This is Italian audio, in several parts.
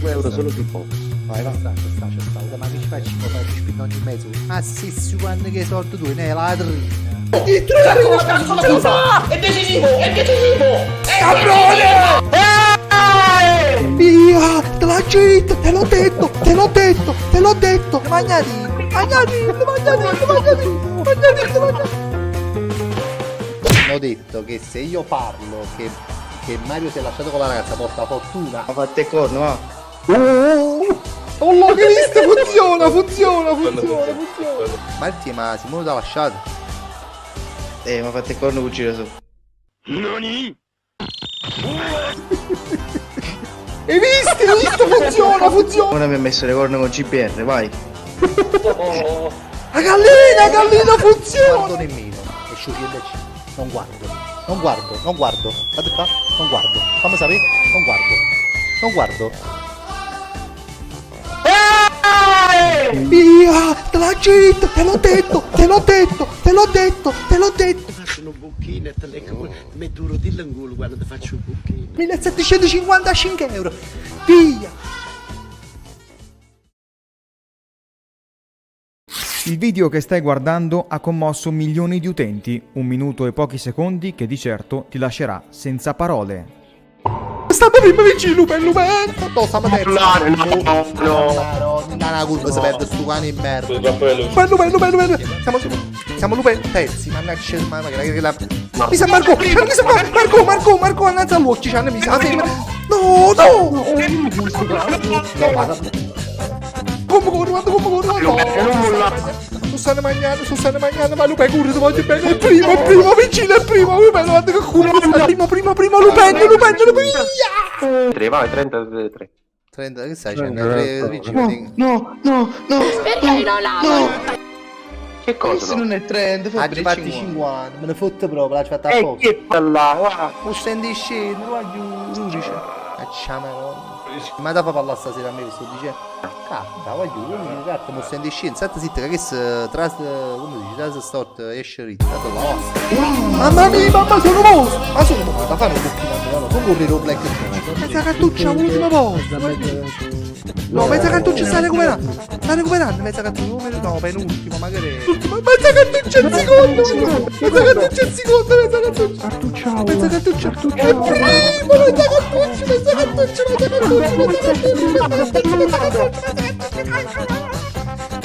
5 euro solo sul posto. Vai, va, ci sta, ma che ci faccio? Fai ci spinno ogni mezzo. Ah, sì, su quando che sorto tu, ne ladri. Il trucco, cazzo la cosa! È decisivo! È decisivo! Caprone! Via, te l'ha detto, te l'ho detto, te l'ho detto, te l'ho detto. Magnati. Ho detto che se io parlo che Mario si è lasciato con la ragazza porta fortuna. Ma fate corno, va. Oh, l'ho visto, funziona. Marti, ma Simone ti ha lasciato? Ma fate corno con gira su. Hai visto, funziona. Ora mi ha messo le corna con CPR, vai. La gallina funziona. Non guardo nemmeno. E scioglie non guardo. Guarda qua, non guardo. Fammi sapere, non guardo. Via, te l'ha detto, te l'ho detto. Faccio un bocchino e te leggo, metto un rodillo in culo quando ti faccio un bocchino. 1755 euro. Via. Il video che stai guardando ha commosso milioni di utenti, 1 minuto e pochi secondi che di certo ti lascerà senza parole. Stiamo prima vicino, bello. No, stiamo terzo. No. La curva si perde sto cane in merda. Bello. Siamo lupe terzi, mannaggia, mi sa Marco, annanza all'occhio, c'hanno mi sa. No. Come corro. Tu stai mangiando, ma Lupe corre, ti voglio bene. Il primo, vicino, guarda che culo. Primo, Lupendo, via! 3, vai, 33. 30, che stai facendo? 3 vicini. No. Perché non la Che cosa? Questo non è trend, Ah, ci fatti 50, me ne fotte proprio, l'ha fatta a poco. Che là, guarda. Non stendi scendo, voglio giudice. Acciamano. Ma da fa parlare stasera a me questo dice. Catta, voglio, gatto, mo stendi scendo. Sette zitta che tras, come dici, tras stort esce ritta, mamma mia, mamma sono mosso. Ma sono mosso, da fare un pochino, no, non correre un black. Mezza cartuccia, l'ultima volta. No, mezza cartuccia sta recuperando, mezza cartuccia, no, penultimo, magari. Mezza cartuccia al secondo. Mezza cartuccia.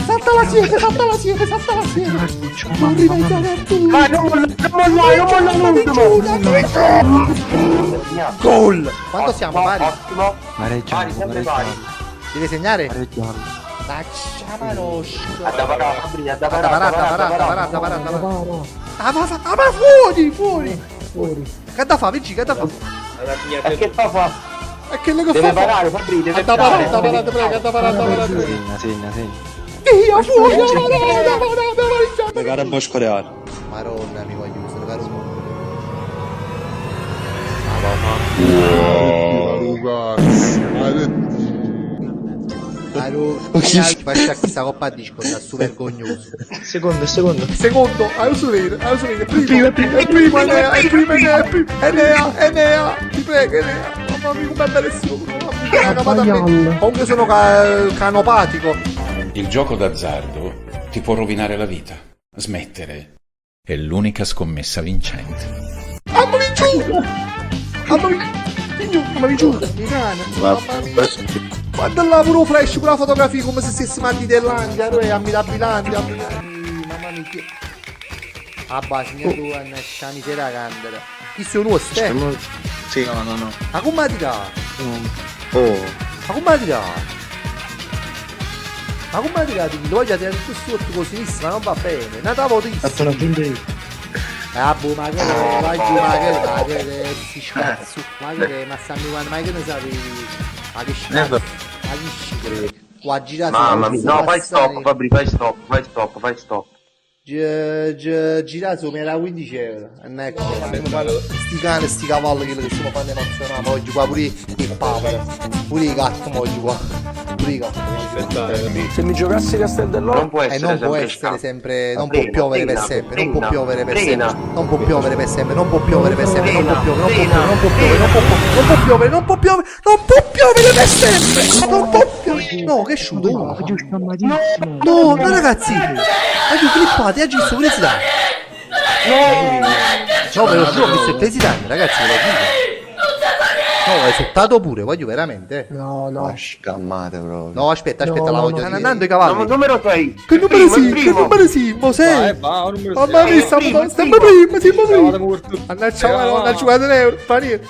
Salta la siepe. Arriva il cartuccia. Vai, non mollare. Gol! Quanto siamo, pari? Ottimo. Pareggiamo. Devi segnare? Pareggiamo. Facciamolo. Da parata. Ah, ma fuori! Che da fa, Vinci, che da fa? Che fa? E che le che Deve fa? parare, Fabri, deve Da parare. parata, prego, da parata. Segna. Dio, fuori! Le gare a scoreare. Maronna, mi voglio usare, caro. Faccia questa coppa a disco, è super vergognoso. Secondo. Secondo, primo, Enea, ti prego, Enea. Mamma mia, come bellissimo. Comunque sono canopatico. Il gioco d'azzardo ti può rovinare la vita. Smettere è l'unica scommessa vincente. Mamma giù, mi cane. Guarda là pure flash, pure la fotografia come se stessi matti dell'Andia, è ammirabiliante. Mamma mia. Ah, basta, mia tua, una miseria candela. Chi sei uno ste? Sì, no. Ma come ti dà? Oh. Ma come ti dà? Ti voglio tirare tutto sotto con sinistra, non va bene. Nata potissima. Fatto una giunta io. Ah, boh, ma che si scazzo. Ma stanno quando, ma che ne sapevi? Ma che scazzo. Ma che scazzo. Qua girate. Mamma mia, no, fai stop, Fabri, fai stop. Girate mi era 15 euro. Ecco, sti cani, sti cavalli che stiamo fanno emozionare. Oggi qua pure il papero, pure i gatti oggi qua. Briga. Se mi giocassi Castel dell'Oro. Non può essere Non può sempre essere scappo. sempre, non Frena, può piovere per frena, sempre, frena, non può piovere per frena, sempre, non può piovere per sempre, non può piovere per sempre, non può frena, piovere, frena, non può piovere, non può piovere, non può piovere, non può piovere per sempre, non può piovere. No, che sciuto. No, ragazzi, oggi clippate, oggi su Presidente. No, ve lo giuro, ho visto il Presidente, ragazzi, ve lo dico. No, hai esultato pure, voglio veramente. Ma scammate proprio. No, aspetta, la voglio dire. Stanno andando i No, cavalli. numero 6. Che numero sì? Che numero sì? Mo sei? Mamma mia, stiamo prima, siamo prima. Mannaggia, non ha giocato un euro, fa niente.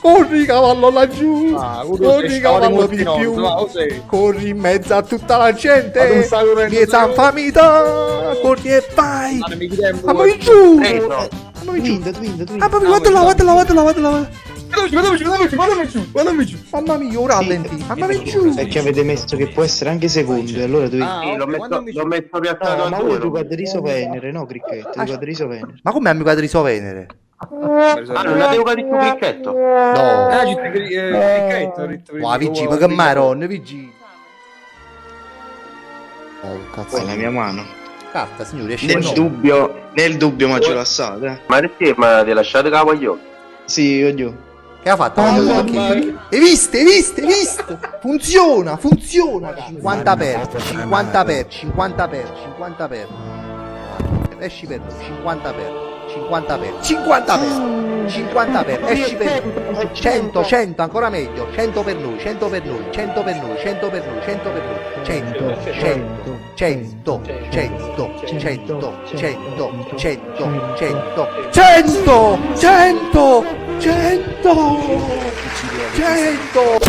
Corri cavallo laggiù, corri cavallo di più, corri in mezzo a tutta la gente, miezza infamita, corri e vai, mamma mia giù, mamma mia giù, mamma mia, guarda mamma mia, un rallenti, mamma mia giù. Perché avete messo che può essere anche secondo e allora tu... Sì, l'ho messo piazzato No, a ma voi tu due. Quadriso Venere, no Cricchetto, tu Quadriso Venere. Ma come amico di Venere? Ah, non l'avevo capito cricchetto. No, ma Vigi, ma che maron, Vigi. Poi è la mia mano. Carta, signore, esce Nel dubbio ma ce l'ho assata, Ma perché? Ma ti lasciate cavaglio? Sì, oddio. Che ha fatto? Hai visto? Funziona! 50 per, 50 per, 50 per, 50 per. Esci per noi, 50 per, 50 per, 50 per, 50 per, esci per noi. 100, 100, ancora meglio. 100 per noi, 100 per noi, 100 per noi, 100 per noi, 100 per noi. 100, 100, 100, 100, 100, 100, 100, 100, 100, 100, 100, 100.